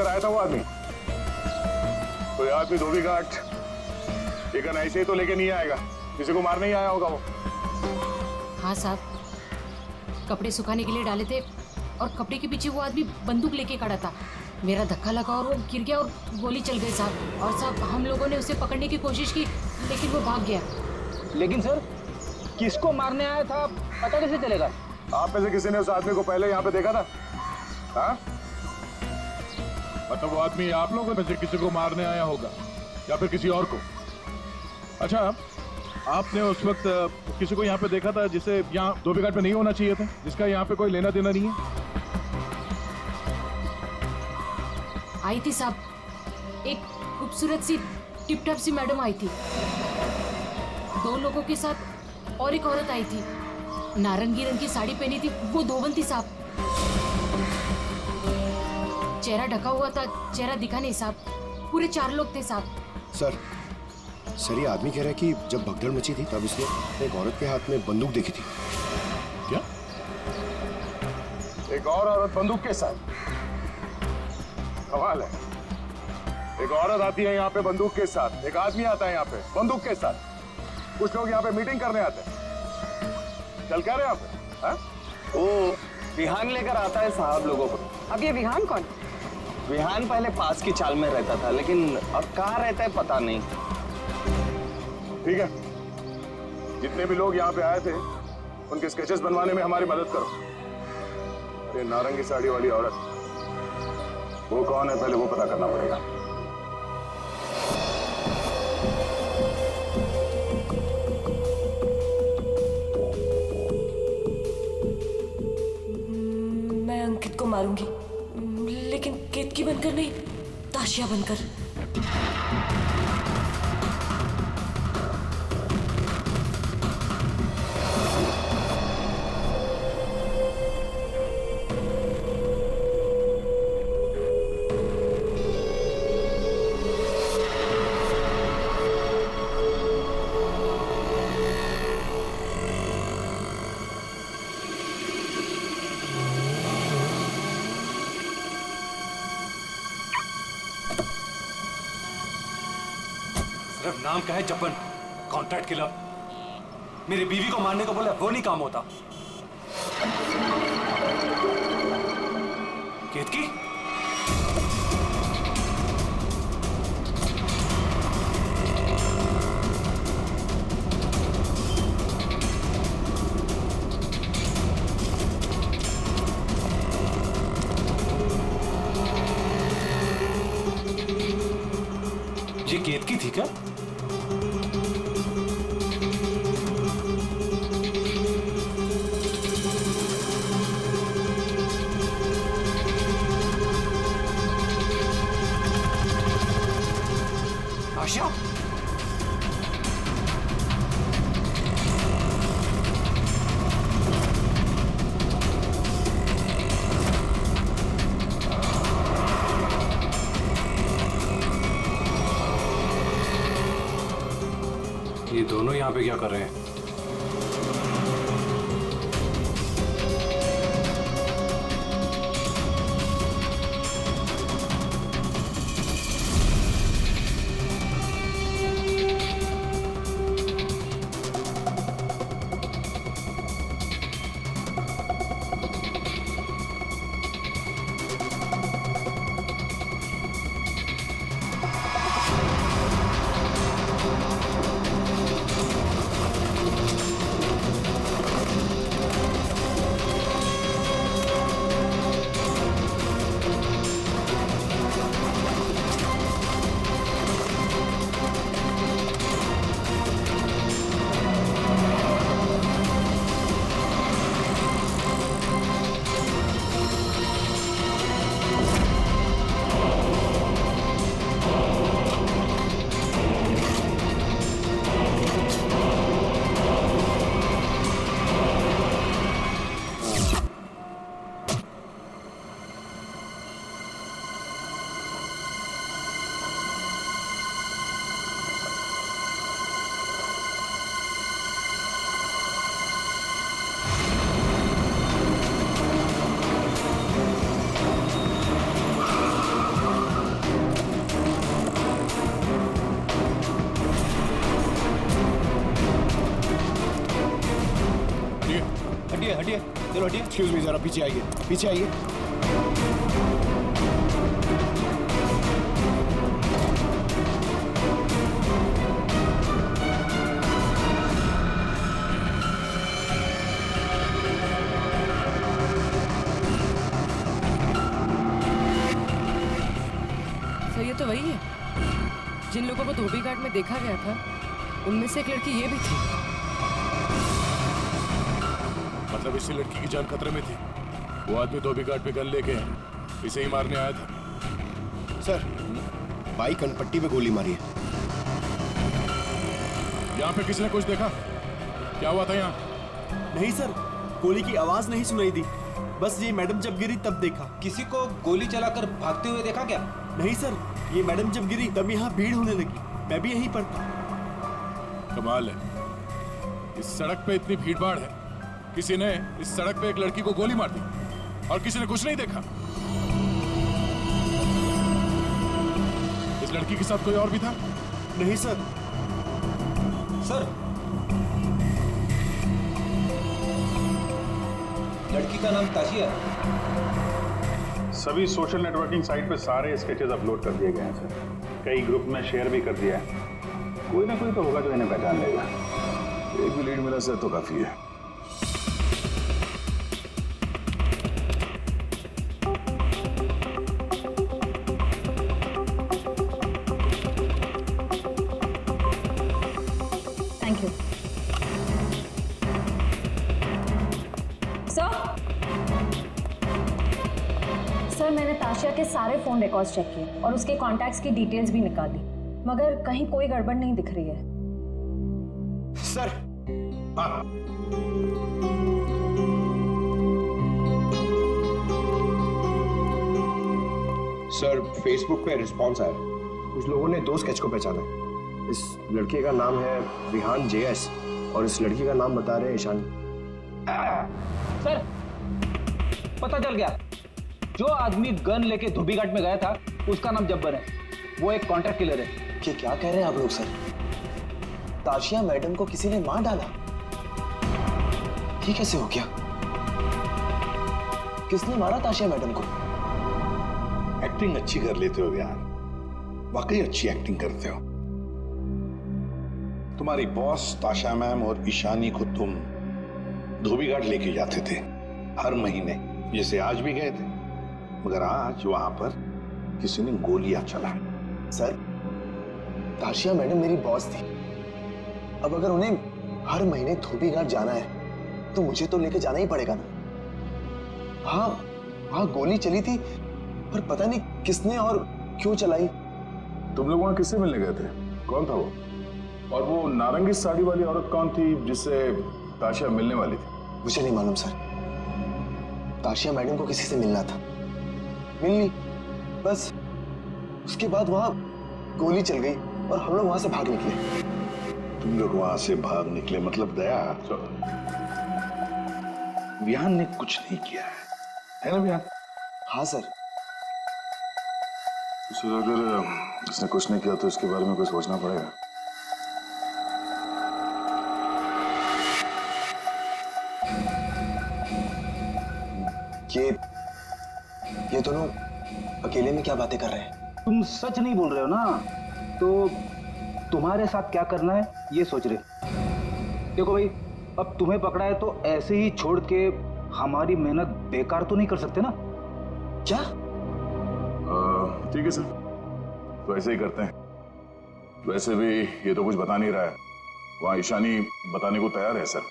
लेकर आया था वो आदमी? कोई आदमी धोबी घाट लेकिन ऐसे ही तो लेके नहीं आएगा, किसी को मारने ही आया होगा वो। हाँ साहब, कपड़े सुखाने के लिए डाले थे और कपड़े के पीछे वो आदमी बंदूक लेके खड़ा था। मेरा धक्का लगा और वो गिर गया और गोली चल गई साहब। और साहब हम लोगों ने उसे पकड़ने की कोशिश की लेकिन वो भाग गया। लेकिन सर किसको मारने आया था पता कैसे चलेगा? आप में से किसी ने उस आदमी को पहले यहाँ पे देखा था? हाँ? मतलब वो आदमी आप लोगों में से किसी को मारने आया होगा या फिर किसी और को? अच्छा, आपने उस वक्त किसी को यहाँ पे देखा था जिसे यहाँ धोबी घाट पे नहीं होना चाहिए था, जिसका यहाँ पे कोई लेना देना नहीं है? आई थी साहब, एक खूबसूरत सी टिप टॉप सी मैडम आई थी, 2 लोगों के साथ और एक औरत आई थी, नारंगी रंग की साड़ी पहनी थी, वो धोबन थी साहब। चेहरा ढका हुआ था, चेहरा दिखा नहीं साहब। पूरे 4 लोग थे साहब। सर ये आदमी कह रहा है कि जब भगदड़ मची थी तब इसने एक औरत के हाथ में बंदूक देखी थी। क्या? एक और औरत बंदूक के साथ? कमाल है, एक औरत आती है यहाँ पे बंदूक के साथ, एक आदमी आता है यहाँ पे बंदूक के साथ। कुछ लोग यहाँ पे मीटिंग करने आते हैं। चल क्या रहे यहाँ पे? हाँ? वो विहान लेकर आता है साहब लोगों को। अब ये विहान कौन? विहान पहले पास की चाल में रहता था लेकिन अब कहाँ रहता है पता नहीं। ठीक है, जितने भी लोग यहाँ पे आए थे उनके स्केचेस बनवाने में हमारी मदद करो। अरे नारंगी साड़ी वाली औरत, वो कौन है पहले वो पता करना पड़ेगा। मैं अंकित को मारूंगी, लेकिन केतकी बनकर नहीं, ताशिया बनकर। सिर्फ नाम का है जपन, कॉन्ट्रैक्ट किलर। मेरी बीवी को मारने को बोला वो नहीं काम होता। केतकी? ये केतकी थी क्या? आशिया? ये दोनों यहाँ पे क्या कर रहे हैं? हटिए। एक्सक्यूज मी, जरा पीछे आइए, पीछे आइए। सर ये तो वही है जिन लोगों को धोबी घाट में देखा गया था, उनमें से एक लड़की ये भी थी। मतलब इसी लड़की की जान खतरे में थी। वो आदमी धोबी घाट पे गन लेके इसे ही मारने आया था। सर, बाई कनपट्टी में गोली मारी है। यहाँ पे किसी ने कुछ देखा? क्या हुआ था यहाँ? नहीं सर, गोली की आवाज नहीं सुनाई दी, बस ये मैडम जब गिरी तब देखा। किसी को गोली चलाकर भागते हुए देखा क्या? नहीं सर, ये मैडम जब गिरी तब यहाँ भीड़ होने लगी, मैं भी यहीं पर था। कमाल है, इस सड़क पे इतनी भीड़ भाड़ है, किसी ने इस सड़क पे एक लड़की को गोली मार दी और किसी ने कुछ नहीं देखा। इस लड़की के साथ कोई और भी था? नहीं सर। सर, लड़की का नाम ताशिया है। सभी सोशल नेटवर्किंग साइट पे सारे स्केचेस अपलोड कर दिए गए हैं सर। कई ग्रुप में शेयर भी कर दिया है। कोई ना कोई तो होगा जो इन्हें पहचान लेगा। एक भी लीड मिला सर तो काफी है। थैंक यू सर, मैंने ताशिया के सारे फोन रिकॉर्ड्स चेक किए और उसके कॉन्टैक्ट्स की डिटेल्स भी निकाली, मगर कहीं कोई गड़बड़ नहीं दिख रही है। सर, हाँ, सर फेसबुक पे रिस्पॉन्स आया। कुछ लोगों ने 2 स्केच को पहचाना है। इस लड़के का नाम है विहान JS और इस लड़की का नाम बता रहे हैं ईशानी। सर, पता चल गया, जो आदमी गन लेके धोबी घाट में गया था उसका नाम जब्बर है। वो एक कॉन्ट्रैक्ट किलर है। ये क्या कह रहे हैं आप लोग सर? ताशिया मैडम को किसी ने मार डाला? ये कैसे हो गया? किसने मारा ताशिया मैडम को? एक्टिंग अच्छी कर लेते हो यार, वाकई अच्छी एक्टिंग करते हो। तुम्हारी बॉस ताशा मैम और ईशानी को तुम धोबी घाट लेके जाते थे हर महीने, जैसे आज भी गए थे, मगर आज वहां पर किसी ने गोलियां चलाई। सर, ताशिया मैडम मेरी बॉस थी। अब अगर उन्हें हर महीने धोबी घाट जाना है तो मुझे तो लेके जाना ही पड़ेगा ना। हाँ, वहां गोली चली थी, पर पता नहीं किसने और क्यों चलाई। तुम लोग वहां किससे मिलने गए थे? कौन था वो? और वो नारंगी साड़ी वाली औरत कौन थी जिससे ताशिया मिलने वाली थी? मुझे नहीं मालूम सर। ताशिया मैडम को किसी से मिलना था, मिल ली, बस उसके बाद वहां गोली चल गई और हम लोग वहां से भाग निकले। तुम लोग वहां से भाग निकले मतलब दया, विहान ने कुछ नहीं किया है ना विहान? हाँ सर। सर, अगर उसने कुछ नहीं किया तो इसके बारे में कुछ सोचना पड़ेगा। ये दोनों अकेले में क्या बातें कर रहे हैं? तुम सच नहीं बोल रहे हो ना, तो तुम्हारे साथ क्या करना है ये सोच रहे। देखो भाई, अब तुम्हें पकड़ा है तो ऐसे ही छोड़ के हमारी मेहनत बेकार तो नहीं कर सकते ना। क्या? ठीक है सर, तो ऐसे ही करते हैं। वैसे भी ये तो कुछ बता नहीं रहा है, वहाँ ईशानी बताने को तैयार है सर,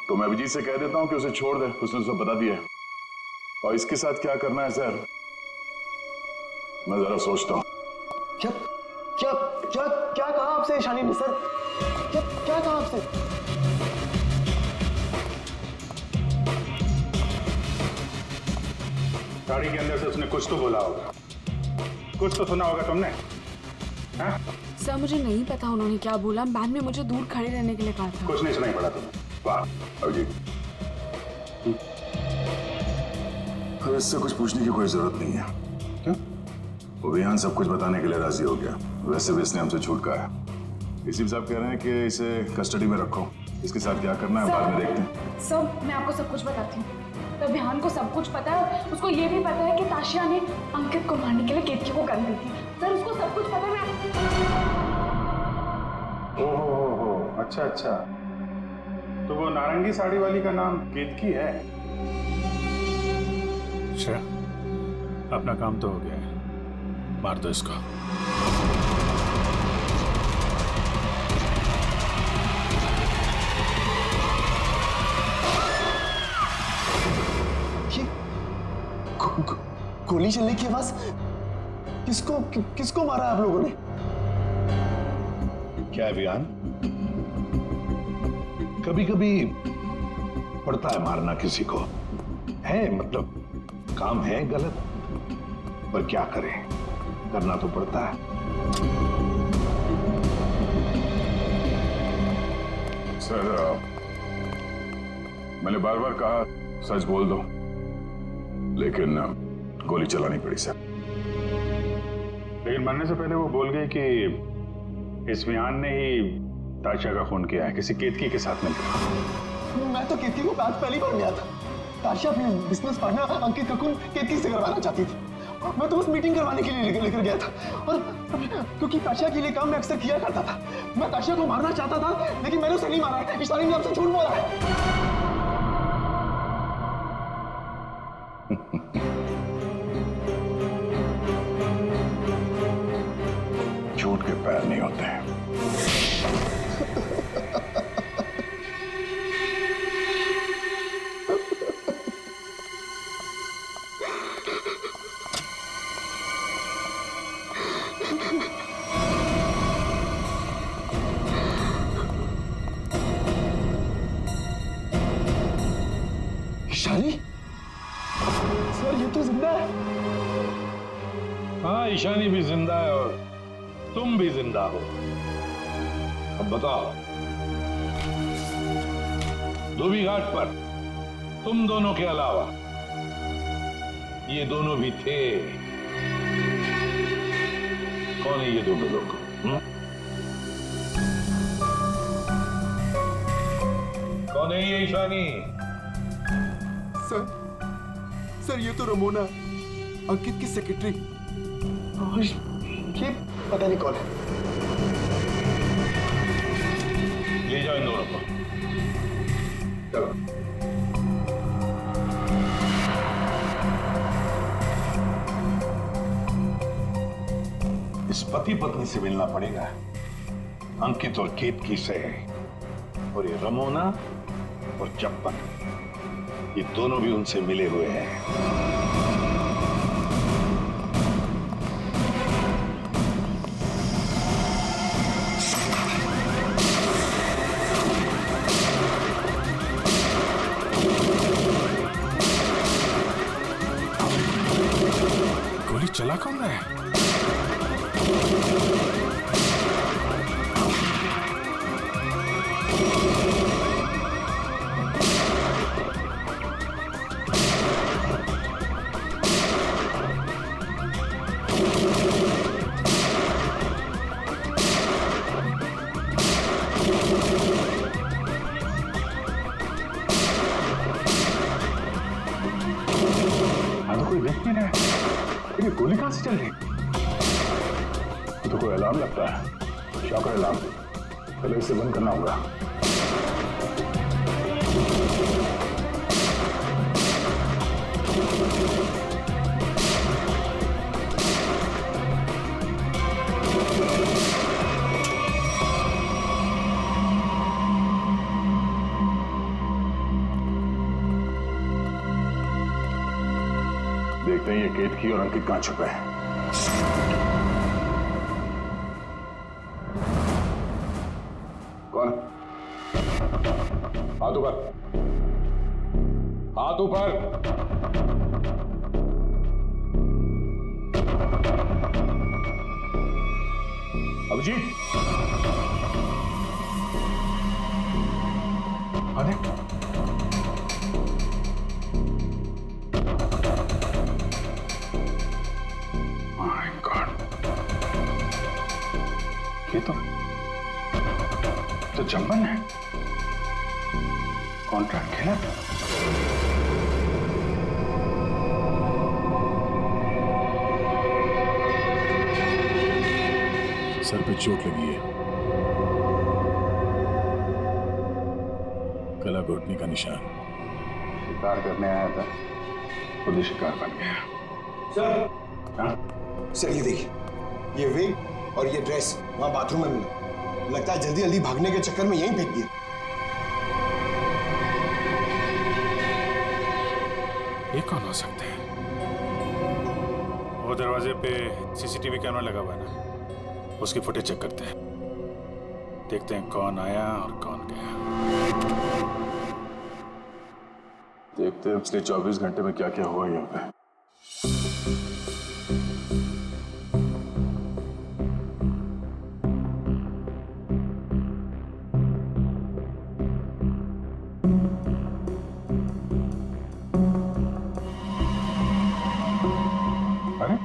तो मैं अभिजीत से कह देता हूँ कि उसे छोड़ दे, उसने तो सब बता दिया है। और इसके साथ क्या करना है सर, मैं जरा सोचता हूँ। क्या क्या क्या क्या कहा आपसे ईशानी ने सर? क्या क्या कहा आपसे? गाड़ी के अंदर से उसने कुछ तो बोला होगा, कुछ तो सुना होगा तुमने। हाँ? सर मुझे नहीं पता उन्होंने क्या बोला, मैम ने मुझे दूर खड़े रहने के लिए कहा था। कुछ नहीं सुनाई पड़ा तुम्हें? वाह अभिजीत, अब इससे कुछ पूछने की कोई जरूरत नहीं है। क्यों? वो विहान सब कुछ बताने के लिए राजी हो गया। वैसे भी इसने हमसे छूट कहा है। इसी साहब कह रहे हैं कि इसे कस्टडी में रखो, इसके साथ क्या करना है बाद में देखते हैं। सर मैं आपको सब कुछ बताती हूँ, तो विहान को सब कुछ पता है और उसको ये भी पता है कि ताशिया ने अंकित को मारने के लिए केतकी को गन दी थी। सर उसको सब कुछ पता है। ओहो, अच्छा अच्छा, तो वो नारंगी साड़ी वाली का नाम केतकी है। अच्छा, अपना काम तो हो गया है, मार दो इसको। गोली चलने की आवाज। किसको मारा आप लोगों ने? क्या है विहान, कभी कभी पड़ता है मारना किसी को, है मतलब काम है गलत, पर क्या करें, करना तो पड़ता है। सर, मैंने बार बार कहा सच बोल दो, लेकिन गोली चलानी पड़ी सर। लेकिन मरने से पहले वो बोल गई कि इस विहान ने ही ताशिया का खून किया है, किसी केतकी के साथ मिलकर। मैं तो केतकी को बात पहली बार गया था। ताशिया अपने बिजनेस पार्टनर अंकित का खून केतकी से करवाना चाहती थी। मैं तो बस मीटिंग करवाने के लिए लेकर गया था, और क्योंकि ताशिया के लिए काम मैं अक्सर किया करता था। मैं ताशिया को मारना चाहता था, लेकिन मैंने उसे नहीं मारा। ईशानी ने आपसे झूठ बोला है। झूठ के पैर नहीं होते हैं। ईशानी, सर ये तो जिंदा है। हाँ, ईशानी भी जिंदा है और तुम भी जिंदा हो। अब बताओ, धोबी घाट पर तुम दोनों के अलावा ये दोनों भी थे। कौन है ये दोनों लोग? कौन है ये ईशानी? सर ये तो रमोना, अंकित की सेक्रेटरी। ये पता नहीं कौन है। ले जाओ इन दोनों को। चलो। इस पति पत्नी से मिलना पड़ेगा, अंकित और केतकी से। और ये रमोना और चप्पन, ये दोनों भी उनसे मिले हुए हैं। गोली चला कौन रहा है? कोई देख नहीं रहा है। ये गोली कहां से चल रही? तो कोई अलार्म लगता है, शॉक अलार्म। पहले इसे बंद करना होगा। देखते हैं ये केतकी और अंकित कहां छुपे हैं। कौन? हाथ ऊपर, हाथ ऊपर। अभिजीत, अरे माय गॉड, ये तो जंगल है। कॉन्ट्रैक्ट खेला था। सर पे चोट लगी है, गला घोटने का निशान। शिकार करने आया था, खुद ही शिकार बन गया। सर हाँ? सर ये देखिए, ये विग और ये ड्रेस वहां बाथरूम में मिला। लगता है जल्दी जल्दी भागने के चक्कर में यहीं फेंक दिया। ये कौन हो सकते हैं? वो दरवाजे पे सीसीटीवी कैमरा लगा हुआ है ना, उसकी फुटेज चेक करते हैं, देखते हैं कौन आया और कौन गया। देखते हैं पिछले 24 घंटे में क्या क्या हुआ यहाँ पे। अरे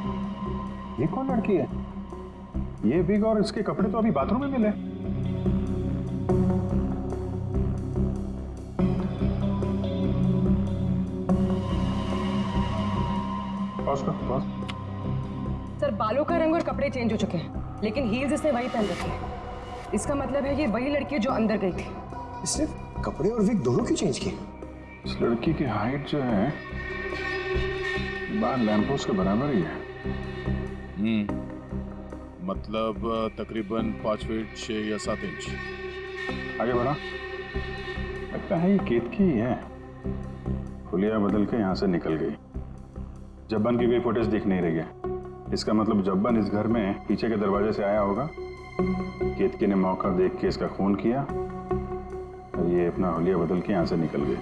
ये कौन लड़की है? ये बिग और इसके कपड़े तो अभी बाथरूम में मिले। पॉज कर, पॉज। सर बालों का रंग और कपड़े चेंज हो चुके हैं, लेकिन हील्स इसने वही पहन रखी है। इसका मतलब है ये वही लड़की है जो अंदर गई थी। इसने कपड़े और विग दोनों क्यों चेंज किए? इस लड़की की हाइट जो है बाल लैंपोस के बराबर ही है। मतलब तकरीबन 5 फीट 6 या 7 इंच। आगे बढ़ा, लगता है ये केतकी ही है। हुलिया बदल के यहाँ से निकल गई। जब्बन की कोई फुटेज दिख नहीं रही है। इसका मतलब जब्बन इस घर में पीछे के दरवाजे से आया होगा। केतकी ने मौका देख के इसका खून किया और ये अपना हुलिया बदल के यहाँ से निकल गई।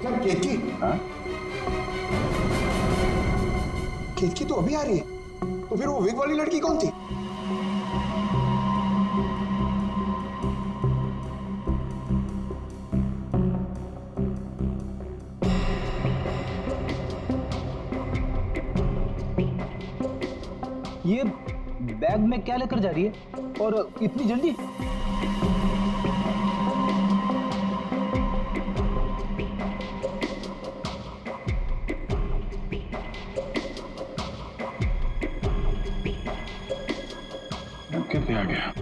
क्या केतकी? हाँ? केतकी तो अभी आ रही है, तो फिर वो विग वाली लड़की कौन थी? ये बैग में क्या लेकर जा रही है और इतनी जल्दी? कितने आ गया?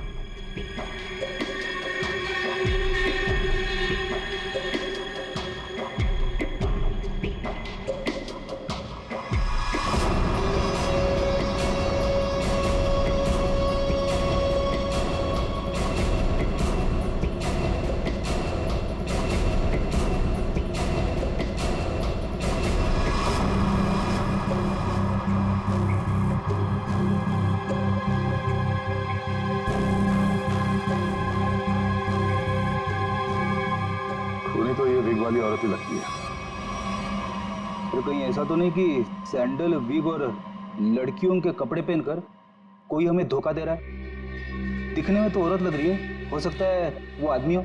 तो ये विग वाली औरत ही लगती है। तो कहीं ऐसा तो नहीं कि सैंडल, विग और लड़कियों के कपड़े पहनकर कोई हमें धोखा दे रहा है? दिखने में तो औरत लग रही है, हो सकता है वो आदमी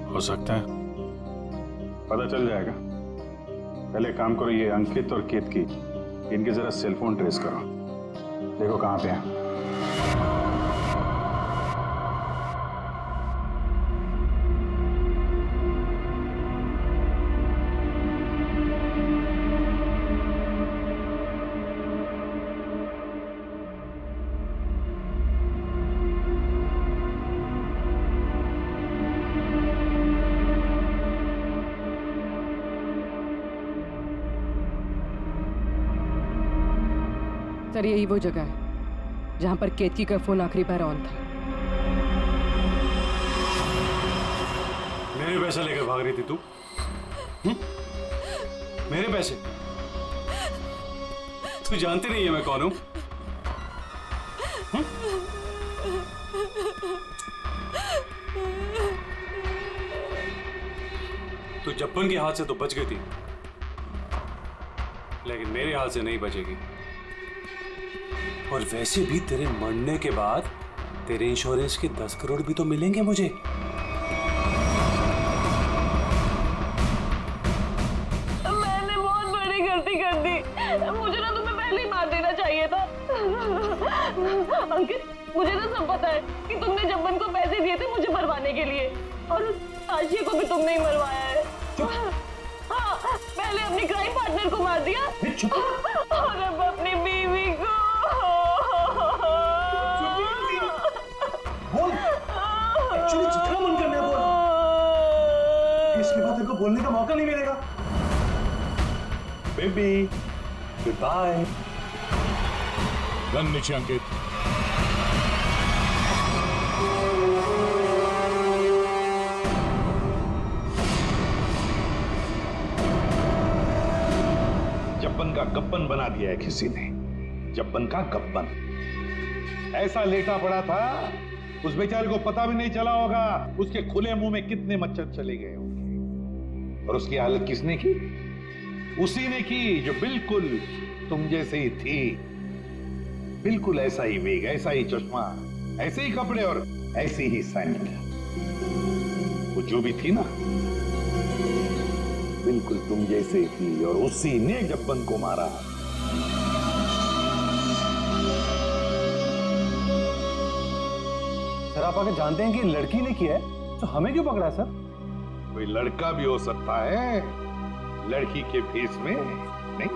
हो सकता है, पता चल जाएगा। पहले काम करो, ये अंकित और केतकी, इनके जरा सेलफोन ट्रेस करो, देखो कहाँ पे हैं। सर यही वो जगह है जहां पर केतकी का फोन आखिरी बार ऑन था। मेरे पैसे लेकर भाग रही थी तू? मेरे पैसे? तू जानती नहीं है मैं कौन हूं? तू जब्बन के हाथ से तो बच गई थी, लेकिन मेरे हाथ से नहीं बचेगी। और वैसे भी तेरे मरने के बाद तेरे इंश्योरेंस के 10 करोड़ भी तो मिलेंगे मुझे। मैंने बहुत बड़ी गलती कर दी, मुझे ना तुम्हें पहले ही मार देना चाहिए था। अंकित, मुझे ना सब पता है कि तुमने जब्बन को पैसे दिए थे मुझे मरवाने के लिए, और उस ताशिया को भी तुमने ही मरवाया है। हाँ, पहले अपने क्राइम पार्टनर को मार दिया और अब अपनी बीवी को। मौका नहीं मिलेगा। Baby good bye. गन नीचे अंकित। जब्बन का गब्बन बना दिया है किसी ने, जब्बन का गब्बन। ऐसा लेटा पड़ा था उस बेचारे को पता भी नहीं चला होगा उसके खुले मुंह में कितने मच्छर चले गए होंगे। और उसकी हालत किसने की? उसी ने की जो बिल्कुल तुम जैसे ही थी, बिल्कुल ऐसा ही वेग, ऐसा ही चश्मा, ऐसे ही कपड़े और ऐसी ही सैंडल। वो जो भी थी ना, बिल्कुल तुम जैसे थी, और उसी ने जब्बन को मारा। सर आप आगे जानते हैं कि लड़की ने किया है, तो हमें क्यों पकड़ा है सर? कोई लड़का भी हो सकता है लड़की के फेस में, नहीं?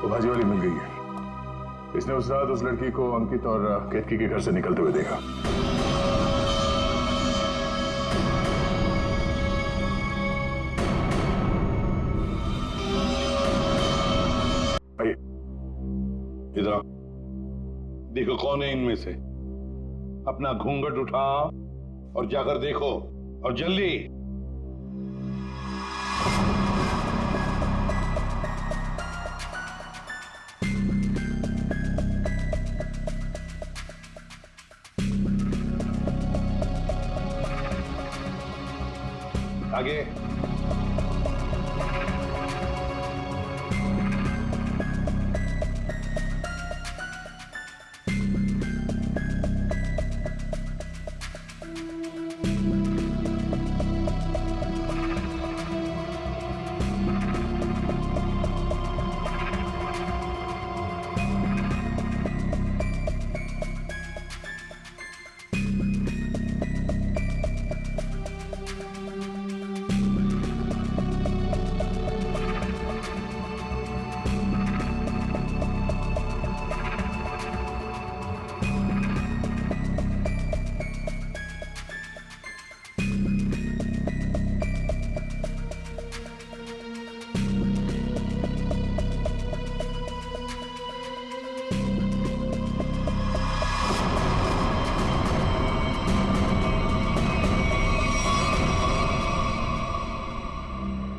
तो भाजी वाली मिल गई है। इसने उस रात उस लड़की को अंकित और केतकी के घर से निकलते हुए देखा। आइए इधर आओ, देखो कौन है इनमें से। अपना घूंघट उठाओ और जाकर देखो, और जल्दी। आगे।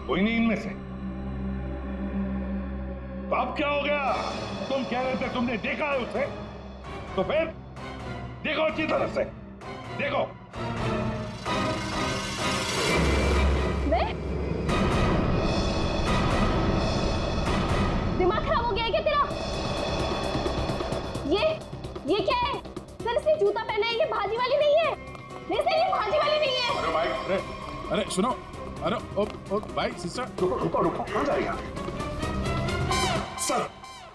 कोई नहीं इनमें से। तो अब क्या हो गया? तुम कह रहे थे तुमने देखा है उसे, तो फिर देखो अच्छी तरह से देखो। मैं? दिमाग खराब हो गया है क्या तेरा? ये क्या है? सर इसने जूता पहना है, ये भाजी वाली नहीं है। नहीं सर ये भाजी वाली नहीं है। अरे भाई, अरे सुनो, अरे ओ भाई सिस्टर, रुको कहाँ जाएगा? सर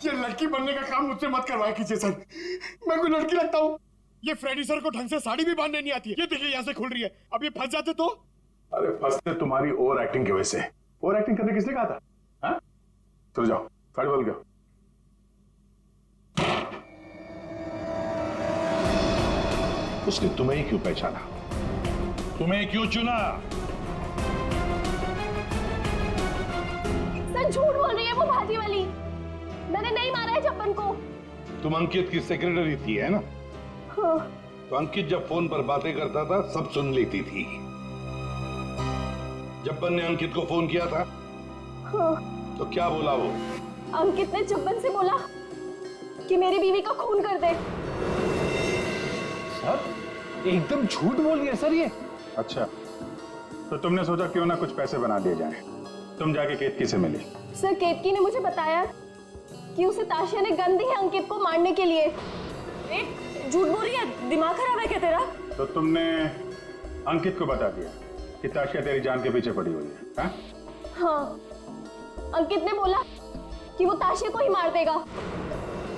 ये लड़की बनने का काम मुझसे मत करवाया कीजिए सर, मैं कोई लड़की लगता हूँ? ये फ्रेडी सर को ढंग से साड़ी भी बांधने नहीं आती है। ये देखिए यहाँ से खुल रही है, अब ये फंस जाते तो? अरे फंसते तुम्हारी ओवर एक्टिंग की वजह से। ओवर एक्टिंग करने किसने कहा था? हाँ? चलो जाओ, साड़ी बदल गया। उसने तुम्हें ही क्यों पहचाना? तुम्हें क्यों चुना? सर झूठ बोल रही है वो भाजी वाली, मैंने नहीं मारा है जब्बन को। तुम अंकित की सेक्रेटरी थी है ना? हाँ। तो अंकित जब फोन पर बातें करता था सब सुन लेती थी। जब्बन ने अंकित को फोन किया था। हाँ। तो क्या बोला वो? अंकित ने जब्बन से बोला कि मेरी बीवी का खून कर दे। सर एकदम झूठ बोल रही है सर ये। अच्छा, तो तुमने सोचा क्यों ना कुछ पैसे बना दिए जाएं। तुम जाके केतकी से मिली। सर केतकी ने मुझे बताया कि उसे ताशिया ने गन दी है अंकित को मारने के लिए। झूठ बोल रही है, दिमाग खराब है क्या तेरा? तो तुमने अंकित को बता दिया कि ताशिया तेरी जान के पीछे पड़ी हुई है? हाँ? हाँ, अंकित ने बोला कि वो ताशिया को ही मार देगा।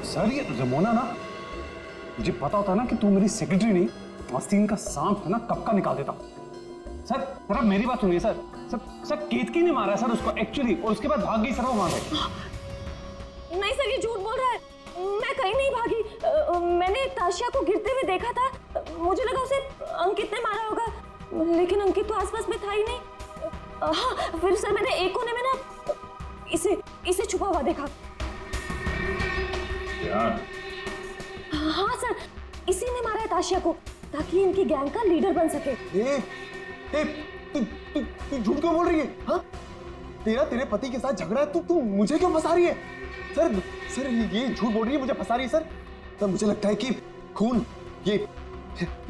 सर ये रमोना ना, मुझे पता होता ना कि तू मेरी सेक्रेटरी नहीं, आस्तीन का सांप है ना, कब का निकाल देता। सर सर आप मेरी बात सुनिए सर। सर केतकी ने मारा है सर उसको एक्चुअली, और उसके बाद भाग गई सर वो वहां से। नहीं सर ये झूठ बोल रहा है, मैं कहीं नहीं भागी। मैंने ताशिया को गिरते हुए देखा था, मुझे लगा उसे अंकित ने मारा होगा, लेकिन अंकित तो आसपास में था ही नहीं। हाँ, फिर सर मैंने एक कोने में ना इसे छुपा हुआ देखा। यार हाँ सर, इसी ने मारा है ताशिया को ताकि इनकी गैंग का लीडर बन सके। तू झूठ क्यों बोल रही है? हाँ, तेरे पति के साथ झगड़ा है, तू मुझे क्यों फंसा रही है? सर ये झूठ बोल रही है, मुझे फंसा रही है सर। मुझे लगता है कि खून ये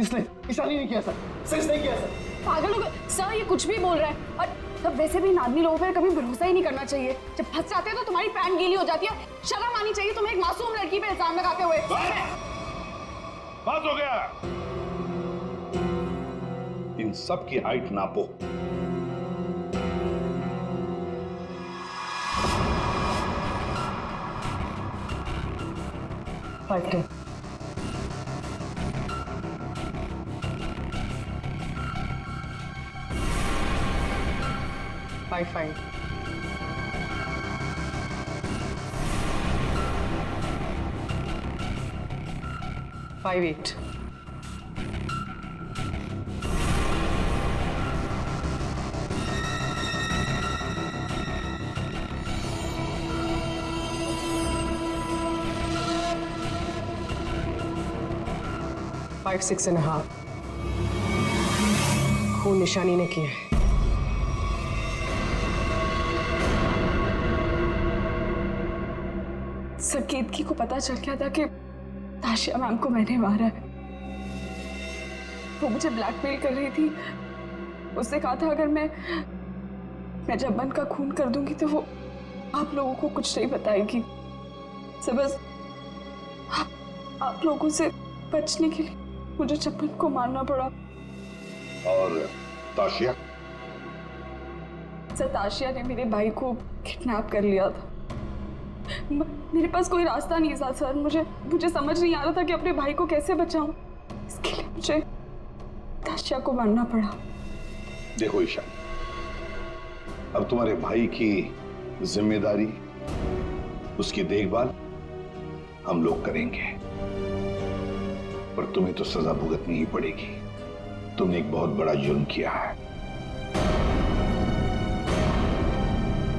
इसने ईशानी ने किया सर इसने किया सर। पागल हो गए सर, ये कुछ भी बोल रहा है। और तब वैसे भी इन आदमी लोगों पर कभी भरोसा ही नहीं करना चाहिए। जब फंस जाते हैं तो तुम्हारी पैंट गीली हो जाती है। शर्म आनी चाहिए तुम्हें एक मासूम लड़की पे इल्जाम लगाते हुए। बात हो गया। इन सब की हाइट नापो। फाइव 5 5 8 5 6.5 खून निशानी ने किया है। सर केतकी को पता चल गया था कि ताशिया मैम को मैंने मारा है। वो मुझे ब्लैकमेल कर रही थी। उसने कहा था अगर मैं जब्बन का खून कर दूंगी तो वो आप लोगों को कुछ नहीं बताएगी। सर बस आप लोगों से बचने के लिए मुझे जब्बन को मारना पड़ा। और ताशिया? सर ताशिया ने मेरे भाई को किडनैप कर लिया था। मेरे पास कोई रास्ता नहीं था सर। मुझे समझ नहीं आ रहा था कि अपने भाई को कैसे बचाऊं। इसके लिए मुझे ताशिया को मारना पड़ा। देखो ईशा, अब तुम्हारे भाई की जिम्मेदारी, उसकी देखभाल हम लोग करेंगे, पर तुम्हें तो सजा भुगतनी ही पड़ेगी। तुमने एक बहुत बड़ा जुर्म किया है।